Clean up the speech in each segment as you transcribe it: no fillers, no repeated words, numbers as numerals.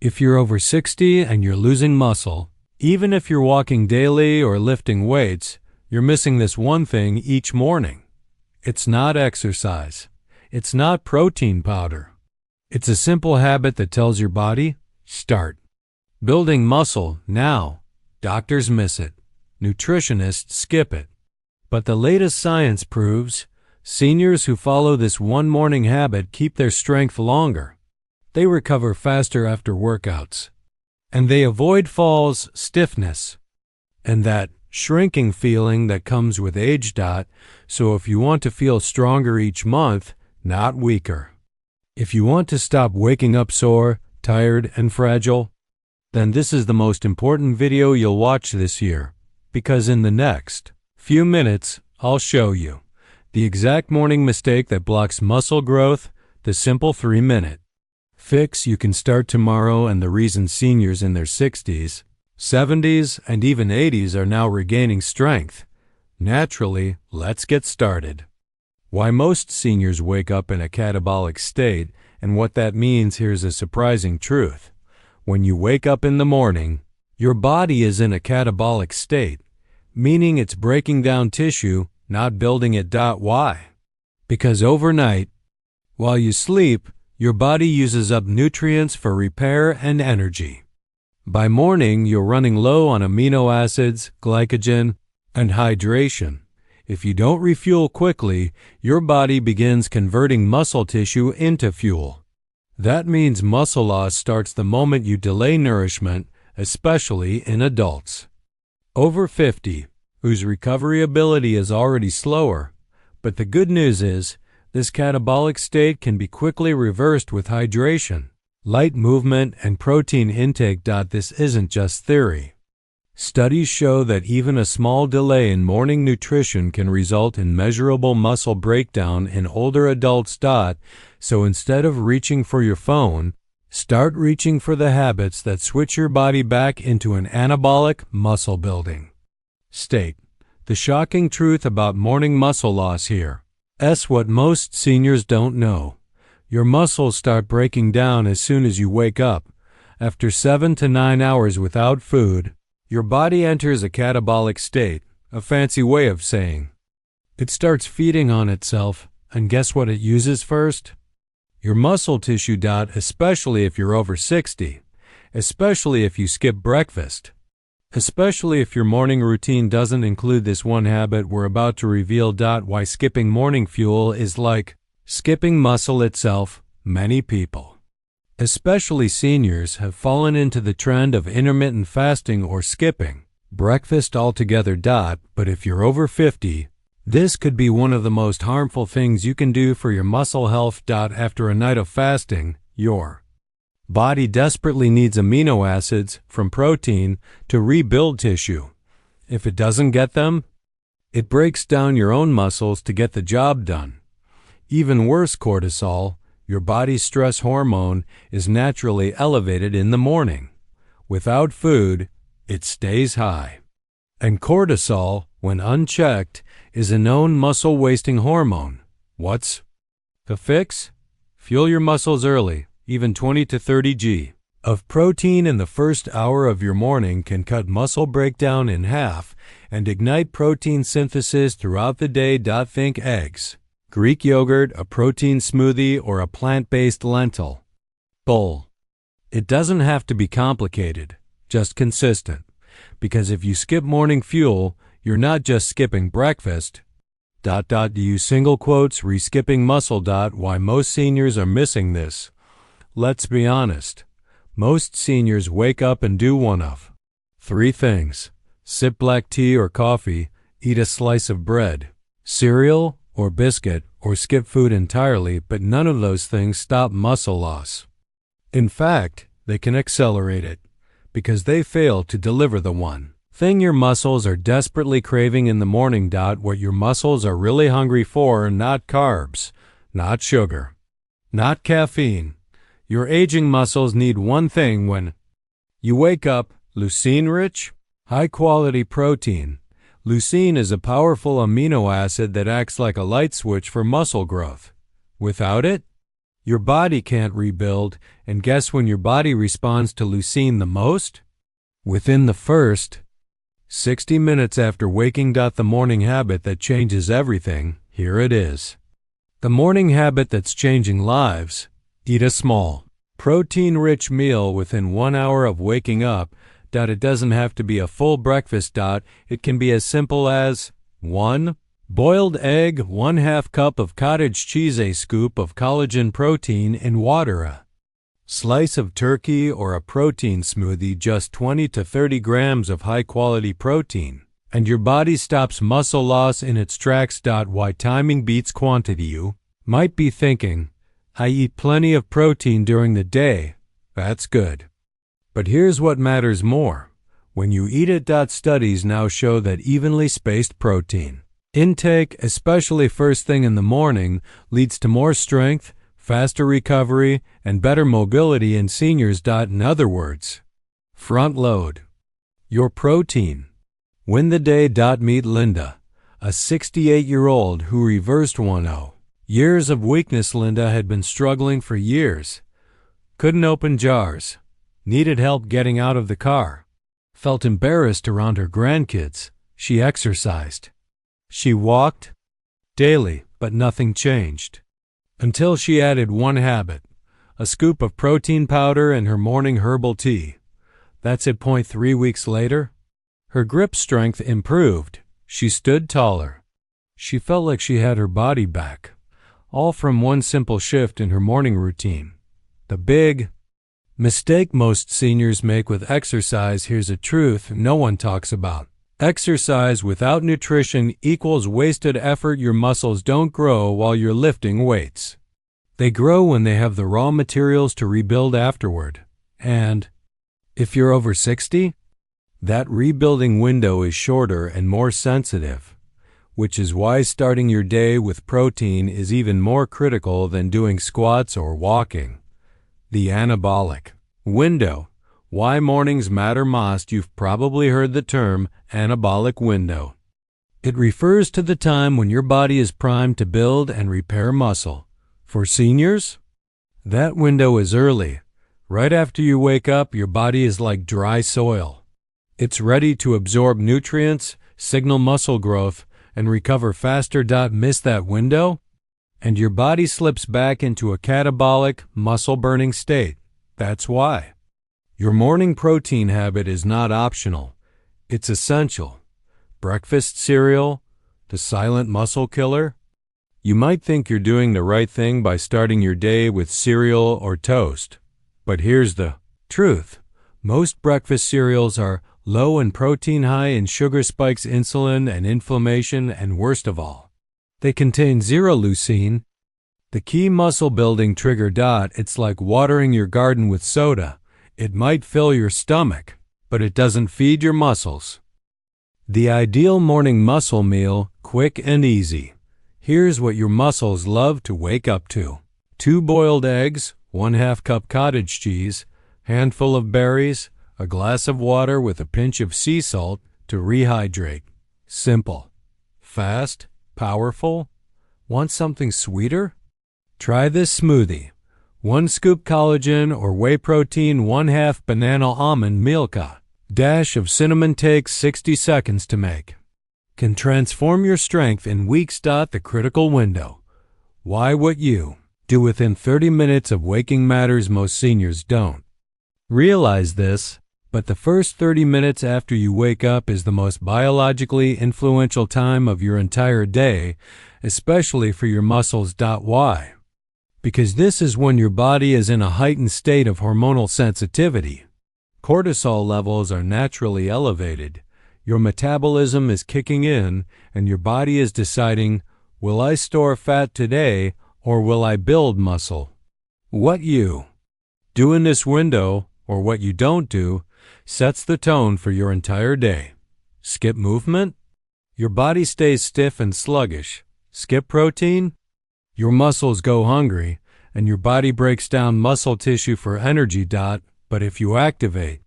If you're over 60 and you're losing muscle, even if you're walking daily or lifting weights, you're missing this one thing each morning. It's not exercise. It's not protein powder. It's a simple habit that tells your body, start. Building muscle now. Doctors miss it. Nutritionists skip it. But the latest science proves seniors who follow this one morning habit keep their strength longer. They recover faster after workouts. And they avoid falls, stiffness, and that shrinking feeling that comes with age. So if you want to feel stronger each month, not weaker. If you want to stop waking up sore, tired, and fragile, then this is the most important video you'll watch this year, because in the next few minutes, I'll show you the exact morning mistake that blocks muscle growth, the simple 3-minute fix you can start tomorrow, and the reason seniors in their 60s, 70s, and even 80s are now regaining strength. Naturally, let's get started. Why most seniors wake up in a catabolic state, and what that means. Here's a surprising truth. When you wake up in the morning, your body is in a catabolic state, meaning it's breaking down tissue, not building it. Why? Because overnight, while you sleep, your body uses up nutrients for repair and energy. By morning, you're running low on amino acids, glycogen, and hydration. If you don't refuel quickly, your body begins converting muscle tissue into fuel. That means muscle loss starts the moment you delay nourishment, especially in adults over 50, whose recovery ability is already slower. But the good news is, this catabolic state can be quickly reversed with hydration, light movement, and protein intake. This isn't just theory. Studies show that even a small delay in morning nutrition can result in measurable muscle breakdown in older adults. So instead of reaching for your phone, start reaching for the habits that switch your body back into an anabolic muscle building state. The shocking truth about morning muscle loss here. What most seniors don't know. Your muscles start breaking down as soon as you wake up. After 7 to 9 hours without food, your body enters a catabolic state, a fancy way of saying it starts feeding on itself, and guess what it uses first? Your muscle tissue. Especially if you're over 60, especially if you skip breakfast, especially if your morning routine doesn't include this one habit we're about to reveal. Why skipping morning fuel is like skipping muscle itself. Many people, especially seniors, have fallen into the trend of intermittent fasting or skipping breakfast altogether. But if you're over 50, this could be one of the most harmful things you can do for your muscle health. After a night of fasting, your body desperately needs amino acids from protein to rebuild tissue. If it doesn't get them, it breaks down your own muscles to get the job done. Even worse, cortisol, your body's stress hormone, is naturally elevated in the morning. Without food, it stays high. And cortisol, when unchecked, is a known muscle-wasting hormone. What's the fix? Fuel your muscles early. Even 20 to 30 g of protein in the first hour of your morning can cut muscle breakdown in half and ignite protein synthesis throughout the day. Think eggs, Greek yogurt, a protein smoothie, or a plant-based lentil bowl. It doesn't have to be complicated, just consistent. Because if you skip morning fuel, you're not just skipping breakfast. Use single quotes, re-skipping muscle. Why most seniors are missing this. Let's be honest. Most seniors wake up and do one of 3 things. Sip black tea or coffee, eat a slice of bread, cereal or biscuit, or skip food entirely, but none of those things stop muscle loss. In fact, they can accelerate it, because they fail to deliver the one thing your muscles are desperately craving in the morning. What your muscles are really hungry for are not carbs, not sugar, not caffeine. Your aging muscles need one thing when you wake up: leucine-rich, high-quality protein. Leucine is a powerful amino acid that acts like a light switch for muscle growth. Without it, Your body can't rebuild, and guess when your body responds to leucine the most? Within the first 60 minutes after waking. The morning habit that changes everything, here it is. The morning habit that's changing lives. Eat a small, protein-rich meal within 1 hour of waking up. It doesn't have to be a full breakfast. It can be as simple as 1. Boiled egg, 1/2 cup of cottage cheese, a scoop of collagen protein in water, a slice of turkey or a protein smoothie, just 20 to 30 grams of high-quality protein, and your body stops muscle loss in its tracks. Why timing beats quantity? You might be thinking, I eat plenty of protein during the day. That's good. But here's what matters more. When you eat it. Studies now show that evenly spaced protein intake, especially first thing in the morning, leads to more strength, faster recovery, and better mobility in seniors. In other words, front load your protein. Win the day. Meet Linda, a 68-year-old who reversed 10 years of weakness. Linda had been struggling for years. Couldn't open jars. Needed help getting out of the car. Felt embarrassed around her grandkids. She exercised. She walked daily, but nothing changed. Until she added one habit, a scoop of protein powder in her morning herbal tea. That's it. 3 weeks later, her grip strength improved. She stood taller. She felt like she had her body back, all from one simple shift in her morning routine. The big mistake most seniors make with exercise. Here's a truth no one talks about. Exercise without nutrition equals wasted effort. Your muscles don't grow while you're lifting weights. They grow when they have the raw materials to rebuild afterward. And if you're over 60, that rebuilding window is shorter and more sensitive, which is why starting your day with protein is even more critical than doing squats or walking. The anabolic window. Why mornings matter most. You've probably heard the term anabolic window. It refers to the time when your body is primed to build and repair muscle. For seniors, that window is early. Right after you wake up, your body is like dry soil. It's ready to absorb nutrients, signal muscle growth, and recover faster. Miss that window, and your body slips back into a catabolic, muscle-burning state. That's why your morning protein habit is not optional. It's essential. Breakfast cereal, the silent muscle killer. You might think you're doing the right thing by starting your day with cereal or toast. But here's the truth. Most breakfast cereals are low in protein, high in sugar spikes, insulin, and inflammation, and worst of all, they contain zero leucine, the key muscle-building trigger. It's like watering your garden with soda. It might fill your stomach, but it doesn't feed your muscles. The ideal morning muscle meal, quick and easy. Here's what your muscles love to wake up to. 2 boiled eggs, 1/2 cup cottage cheese, handful of berries, a glass of water with a pinch of sea salt to rehydrate. Simple. Fast. Powerful. Want something sweeter? Try this smoothie. 1 scoop collagen or whey protein, 1/2 banana almond milka. Dash of cinnamon, takes 60 seconds to make. Can transform your strength in weeks. The critical window. Why what you do within 30 minutes of waking matters. Most seniors don't realize this, but the first 30 minutes after you wake up is the most biologically influential time of your entire day, especially for your muscles. Why? Because this is when your body is in a heightened state of hormonal sensitivity. Cortisol levels are naturally elevated. Your metabolism is kicking in, and your body is deciding, will I store fat today or will I build muscle? What you do in this window, or what you don't do, sets the tone for your entire day. Skip movement? Your body stays stiff and sluggish. Skip protein? Your muscles go hungry, and your body breaks down muscle tissue for energy. But if you activate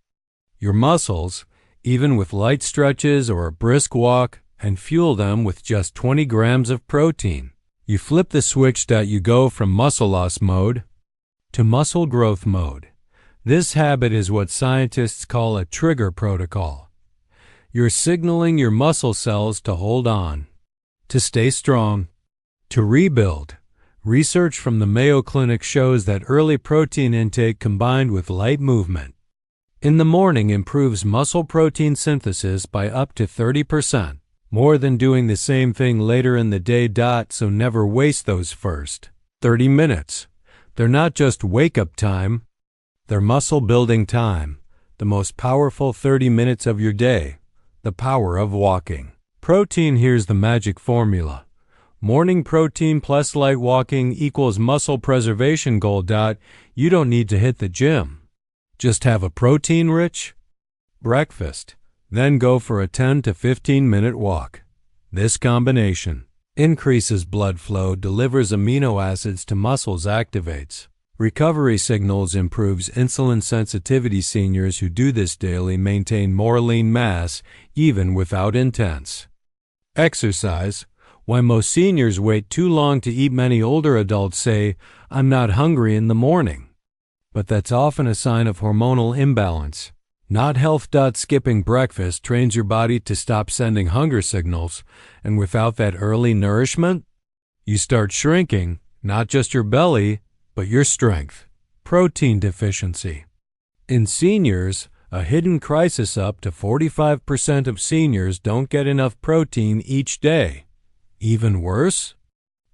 your muscles, even with light stretches or a brisk walk, and fuel them with just 20 grams of protein, you flip the switch. You go from muscle loss mode to muscle growth mode. This habit is what scientists call a trigger protocol. You're signaling your muscle cells to hold on, to stay strong, to rebuild. Research from the Mayo Clinic shows that early protein intake combined with light movement in the morning improves muscle protein synthesis by up to 30%, more than doing the same thing later in the day. So never waste those first 30 minutes. They're not just wake-up time, they're muscle-building time, the most powerful 30 minutes of your day, the power of walking. Protein, here's the magic formula. Morning protein plus light walking equals muscle preservation goal. You don't need to hit the gym. Just have a protein-rich breakfast, then go for a 10 to 15-minute walk. This combination increases blood flow, delivers amino acids to muscles, activates recovery signals, improves insulin sensitivity. Seniors who do this daily maintain more lean mass even without intense exercise. Why most seniors wait too long to eat. Many older adults say, "I'm not hungry in the morning." But that's often a sign of hormonal imbalance, not health. Skipping breakfast trains your body to stop sending hunger signals, and without that early nourishment, you start shrinking, not just your belly, but your strength. Protein deficiency. In seniors, a hidden crisis: up to 45% of seniors don't get enough protein each day. Even worse,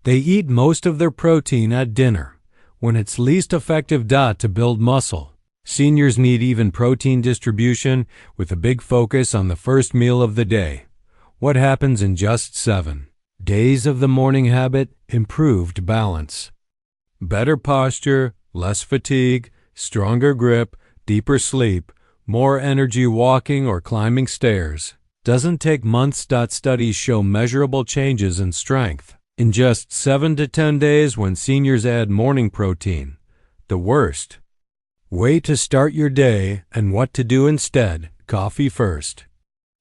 they eat most of their protein at dinner, when it's least effective. To build muscle, seniors need even protein distribution with a big focus on the first meal of the day. What happens in just 7 days of the morning habit? Improved balance, better posture, less fatigue, stronger grip, deeper sleep, more energy walking or climbing stairs. Doesn't take months. Studies show measurable changes in strength in just 7 to 10 days when seniors add morning protein. The worst way to start your day and what to do instead: coffee first,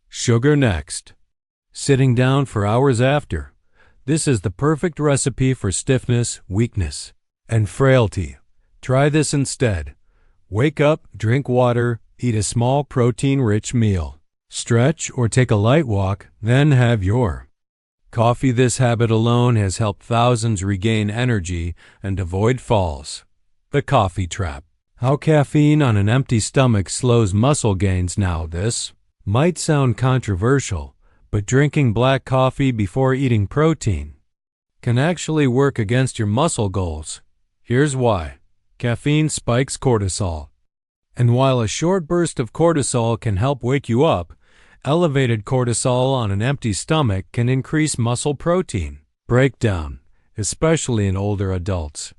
sugar next, sitting down for hours after. This is the perfect recipe for stiffness, weakness, and frailty. Try this instead. Wake up, drink water, eat a small protein-rich meal. Stretch or take a light walk, then have your coffee. This habit alone has helped thousands regain energy and avoid falls. The coffee trap. How caffeine on an empty stomach slows muscle gains. Now this might sound controversial, but drinking black coffee before eating protein can actually work against your muscle goals. Here's why. Caffeine spikes cortisol. And while a short burst of cortisol can help wake you up, elevated cortisol on an empty stomach can increase muscle protein breakdown, especially in older adults.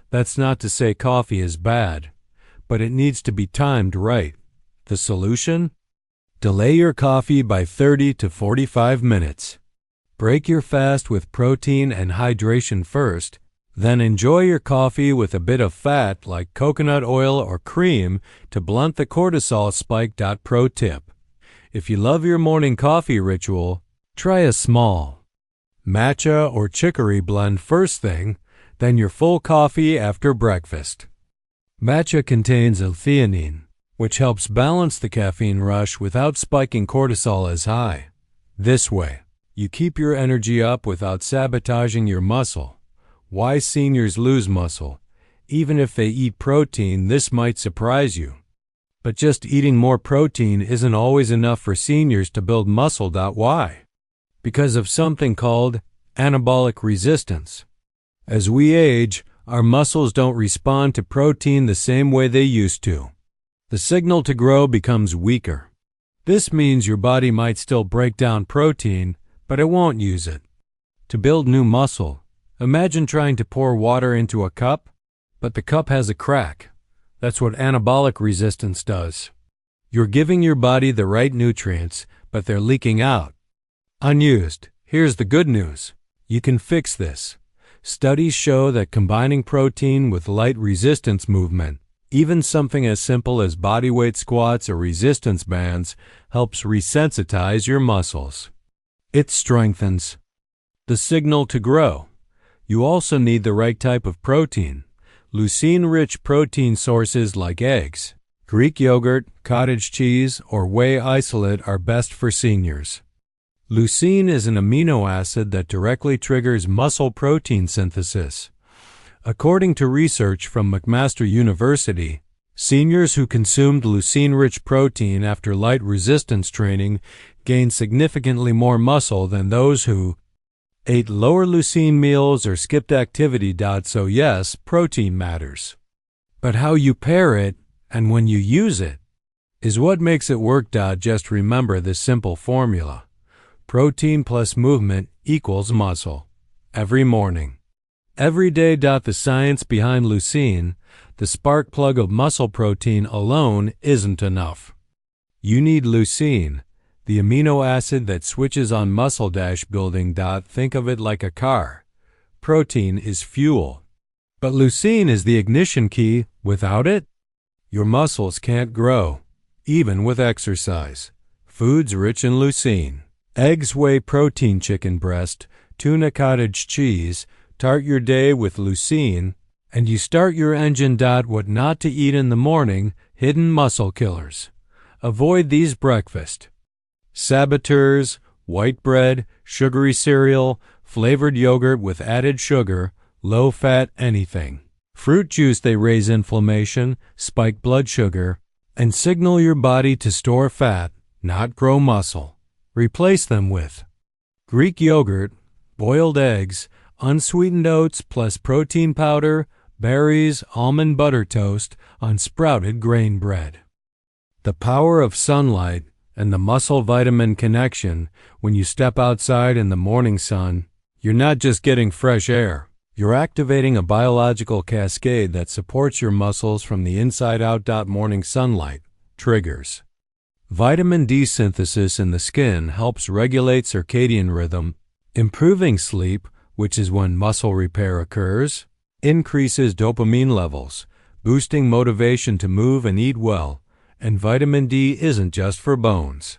That's not to say coffee is bad, but it needs to be timed right. The solution? Delay your coffee by 30 to 45 minutes. Break your fast with protein and hydration first, then enjoy your coffee with a bit of fat like coconut oil or cream to blunt the cortisol spike. Pro tip: if you love your morning coffee ritual, try a small matcha or chicory blend first thing, then your full coffee after breakfast. Matcha contains L-theanine, which helps balance the caffeine rush without spiking cortisol as high. This way, you keep your energy up without sabotaging your muscle. Why seniors lose muscle, even if they eat protein? This might surprise you, but just eating more protein isn't always enough for seniors to build muscle. Why? Because of something called anabolic resistance. As we age, our muscles don't respond to protein the same way they used to. The signal to grow becomes weaker. This means your body might still break down protein, but it won't use it. To build new muscle, imagine trying to pour water into a cup, but the cup has a crack. That's what anabolic resistance does. You're giving your body the right nutrients, but they're leaking out, unused. Here's the good news. You can fix this. Studies show that combining protein with light resistance movement, even something as simple as bodyweight squats or resistance bands, helps resensitize your muscles. It strengthens the signal to grow. You also need the right type of protein. Leucine-rich protein sources like eggs, Greek yogurt, cottage cheese, or whey isolate are best for seniors. Leucine is an amino acid that directly triggers muscle protein synthesis. According to research from McMaster University, seniors who consumed leucine-rich protein after light resistance training gained significantly more muscle than those who ate lower leucine meals or skipped activity. So yes, protein matters. But how you pair it and when you use it is what makes it work. Just remember this simple formula. Protein plus movement equals muscle. Every morning. Every day. The science behind leucine, the spark plug of muscle protein alone, isn't enough. You need leucine, the amino acid that switches on muscle building. Think of it like a car. Protein is fuel. But leucine is the ignition key. Without it, your muscles can't grow, even with exercise. Foods rich in leucine. Eggs, whey protein, chicken breast, tuna, cottage cheese. Start your day with leucine, and you start your engine. What not to eat in the morning, hidden muscle killers. Avoid these breakfast saboteurs: white bread, sugary cereal, flavored yogurt with added sugar, low-fat anything. Fruit juice, they raise inflammation, spike blood sugar, and signal your body to store fat, not grow muscle. Replace them with Greek yogurt, boiled eggs, unsweetened oats plus protein powder, berries, almond butter toast on sprouted grain bread. The power of sunlight and the muscle vitamin connection. When you step outside in the morning sun, you're not just getting fresh air. You're activating a biological cascade that supports your muscles from the inside out. Morning sunlight triggers vitamin D synthesis in the skin, helps regulate circadian rhythm, improving sleep, which is when muscle repair occurs, increases dopamine levels, boosting motivation to move and eat well. And vitamin D isn't just for bones.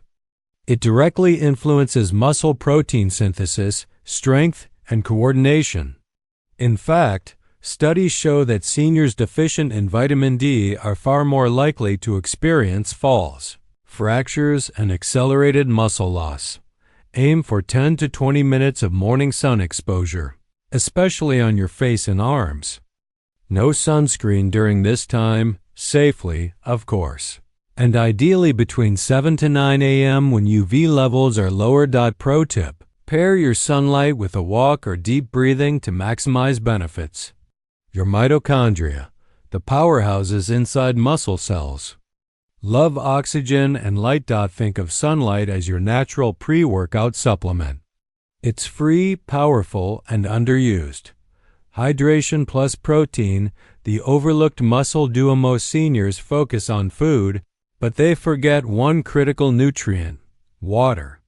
It directly influences muscle protein synthesis, strength, and coordination. In fact, studies show that seniors deficient in vitamin D are far more likely to experience falls, fractures, and accelerated muscle loss. Aim for 10 to 20 minutes of morning sun exposure, especially on your face and arms. No sunscreen during this time, safely, of course. And ideally between 7 to 9 a.m. when UV levels are lower. Pro tip: pair your sunlight with a walk or deep breathing to maximize benefits. Your mitochondria, the powerhouses inside muscle cells, love oxygen and light. Think of sunlight as your natural pre-workout supplement. It's free, powerful, and underused. Hydration plus protein, the overlooked muscle duo. Most seniors focus on food, but they forget one critical nutrient: water.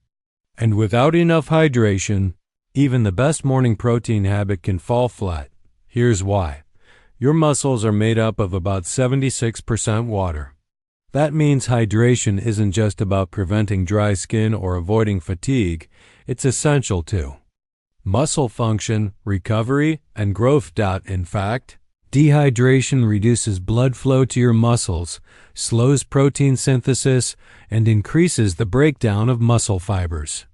And without enough hydration, even the best morning protein habit can fall flat. Here's why. Your muscles are made up of about 76% water. That means hydration isn't just about preventing dry skin or avoiding fatigue, it's essential to muscle function, recovery, and growth. In fact, dehydration reduces blood flow to your muscles, slows protein synthesis, and increases the breakdown of muscle fibers.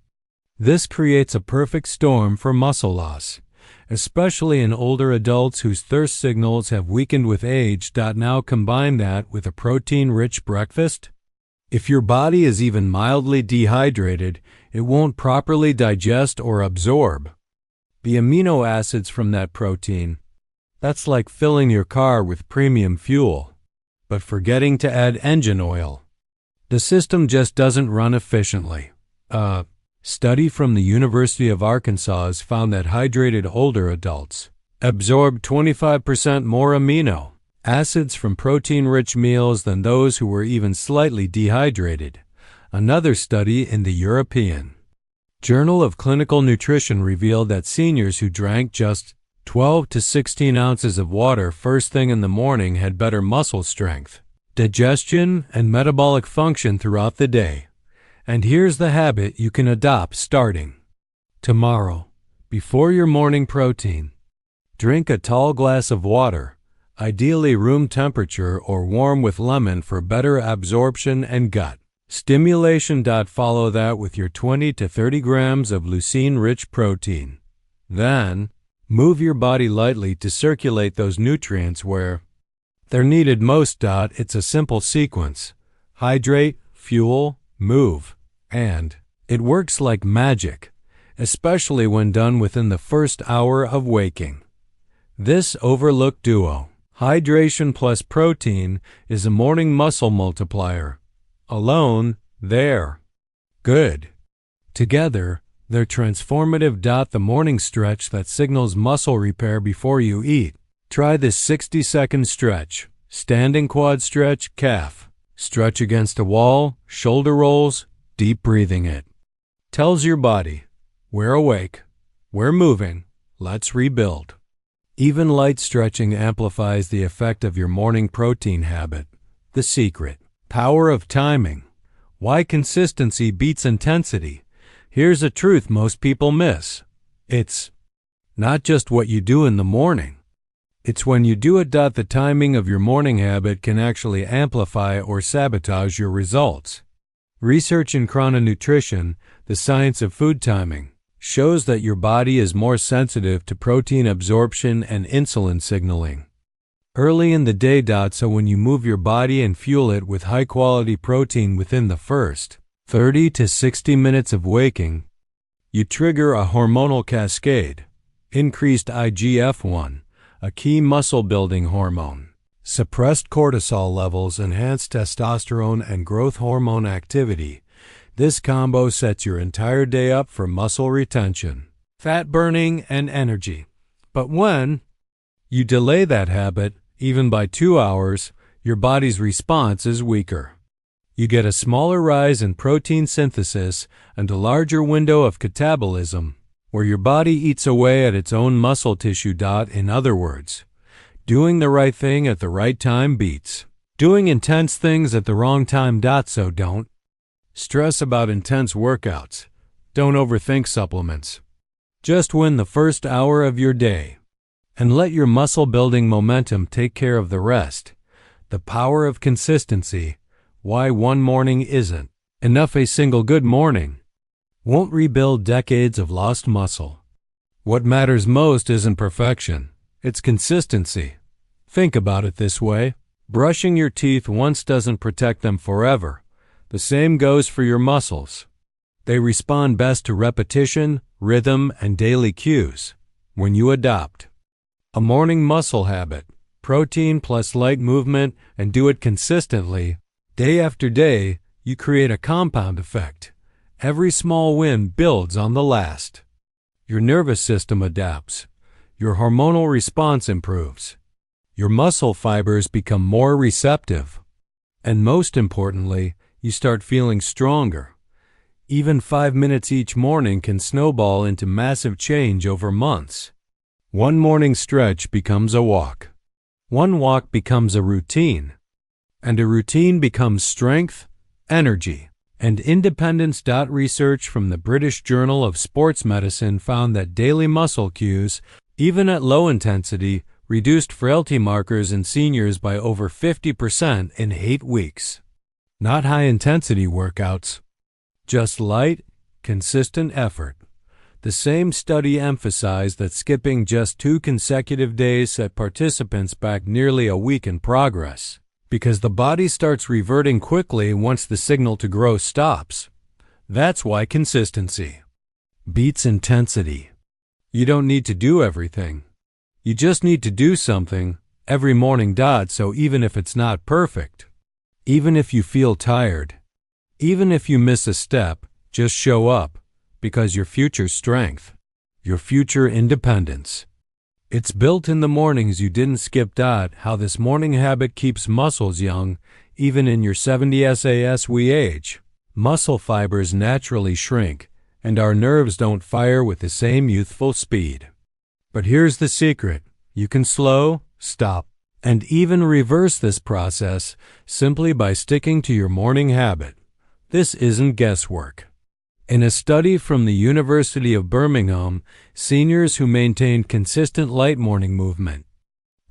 This creates a perfect storm for muscle loss, especially in older adults whose thirst signals have weakened with age. Now combine that with a protein-rich breakfast. If your body is even mildly dehydrated, it won't properly digest or absorb the amino acids from that protein. That's like filling your car with premium fuel, but forgetting to add engine oil. The system just doesn't run efficiently. A study from the University of Arkansas has found that hydrated older adults absorb 25% more amino acids from protein-rich meals than those who were even slightly dehydrated. Another study in the European Journal of Clinical Nutrition revealed that seniors who drank just 12 to 16 ounces of water first thing in the morning had better muscle strength, digestion, and metabolic function throughout the day. And here's the habit you can adopt starting tomorrow. Before your morning protein, drink a tall glass of water, ideally room temperature or warm with lemon for better absorption and gut stimulation. Follow that with your 20 to 30 grams of leucine-rich protein. Then, move your body lightly to circulate those nutrients where they're needed most. It's a simple sequence: hydrate, fuel, move, and it works like magic, especially when done within the first hour of waking. This overlooked duo, hydration plus protein, is a morning muscle multiplier. Alone, they're good. Together, they're transformative. The morning stretch that signals muscle repair before you eat. Try this 60-second stretch. Standing quad stretch, calf. Stretch against a wall, shoulder rolls, deep breathing. It tells your body, we're awake, we're moving, let's rebuild. Even light stretching amplifies the effect of your morning protein habit. The secret. Power of timing. Why consistency beats intensity. Here's a truth most people miss. It's not just what you do in the morning. It's when you do it. The timing of your morning habit can actually amplify or sabotage your results. Research in chrononutrition, the science of food timing, shows that your body is more sensitive to protein absorption and insulin signaling early in the day. So when you move your body and fuel it with high-quality protein within the first 30 to 60 minutes of waking, you trigger a hormonal cascade. Increased IGF-1, a key muscle-building hormone. Suppressed cortisol levels enhance testosterone and growth hormone activity. This combo sets your entire day up for muscle retention, fat burning, and energy. But when you delay that habit, even by 2 hours, your body's response is weaker. You get a smaller rise in protein synthesis and a larger window of catabolism, where your body eats away at its own muscle tissue. In other words, doing the right thing at the right time beats doing intense things at the wrong time. So don't stress about intense workouts. Don't overthink supplements. Just win the first hour of your day and let your muscle-building momentum take care of the rest. The power of consistency. Why one morning isn't enough. A single good morning won't rebuild decades of lost muscle. What matters most isn't perfection, it's consistency. Think about it this way. Brushing your teeth once doesn't protect them forever. The same goes for your muscles. They respond best to repetition, rhythm, and daily cues. When you adopt a morning muscle habit, protein plus light movement, and do it consistently, day after day, you create a compound effect. Every small win builds on the last. Your nervous system adapts. Your hormonal response improves. Your muscle fibers become more receptive. And most importantly, you start feeling stronger. Even 5 minutes each morning can snowball into massive change over months. One morning stretch becomes a walk. One walk becomes a routine. And a routine becomes strength, energy, and independence. Research from the British Journal of Sports Medicine found that daily muscle cues, even at low intensity, reduced frailty markers in seniors by over 50% in 8 weeks. Not high-intensity workouts, just light, consistent effort. The same study emphasized that skipping just 2 consecutive days set participants back nearly a week in progress, because the body starts reverting quickly once the signal to grow stops. That's why consistency beats intensity. You don't need to do everything. You just need to do something every morning. So even if it's not perfect, even if you feel tired, even if you miss a step, just show up, because your future strength, your future independence, it's built in the mornings you didn't skip. How this morning habit keeps muscles young, even in your 70s as we age. Muscle fibers naturally shrink, and our nerves don't fire with the same youthful speed. But here's the secret. You can slow, stop, and even reverse this process simply by sticking to your morning habit. This isn't guesswork. In a study from the University of Birmingham, seniors who maintained consistent light morning movement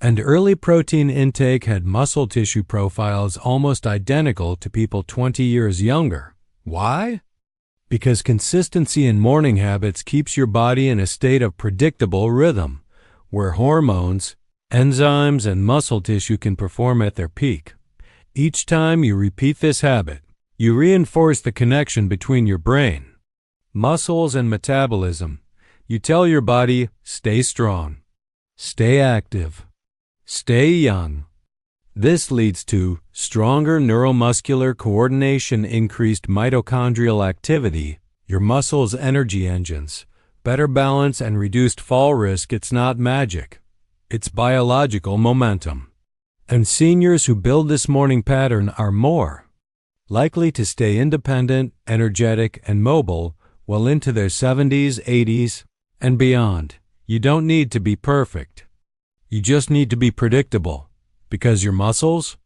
And early protein intake had muscle tissue profiles almost identical to people 20 years younger. Why? Because consistency in morning habits keeps your body in a state of predictable rhythm, where hormones, enzymes, and muscle tissue can perform at their peak. Each time you repeat this habit, you reinforce the connection between your brain, muscles, and metabolism. You tell your body, stay strong, stay active, stay young. This leads to stronger neuromuscular coordination, increased mitochondrial activity, your muscles' energy engines, better balance, and reduced fall risk. It's not magic. It's biological momentum. And seniors who build this morning pattern are more likely to stay independent, energetic, and mobile well into their 70s, 80s, and beyond. You don't need to be perfect. You just need to be predictable, because your muscles,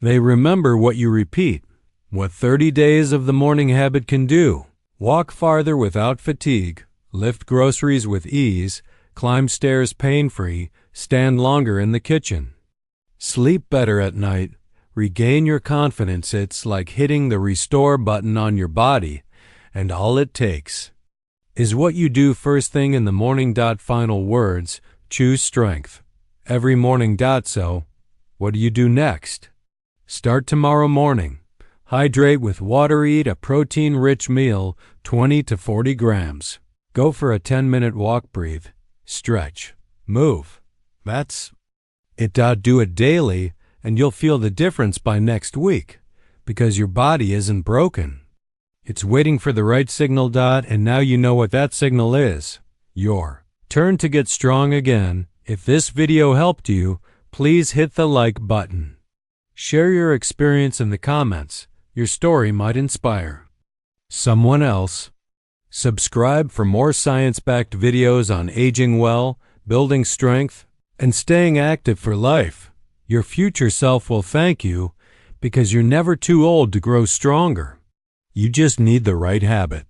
they remember what you repeat, what 30 days of the morning habit can do. Walk farther without fatigue, lift groceries with ease, climb stairs pain-free, stand longer in the kitchen. Sleep better at night, regain your confidence. It's like hitting the restore button on your body, and all it takes is what you do first thing in the morning. Final words, choose strength every morning. So, what do you do next? Start tomorrow morning. Hydrate with water, eat a protein-rich meal, 20 to 40 grams. Go for a 10-minute walk, breathe, stretch, move. That's it. Do it daily, and you'll feel the difference by next week, because your body isn't broken. It's waiting for the right signal. And now you know what that signal is. Your turn to get strong again. If this video helped you, please hit the like button. Share your experience in the comments. Your story might inspire someone else. Subscribe for more science-backed videos on aging well, building strength, and staying active for life. Your future self will thank you, because you're never too old to grow stronger. You just need the right habit.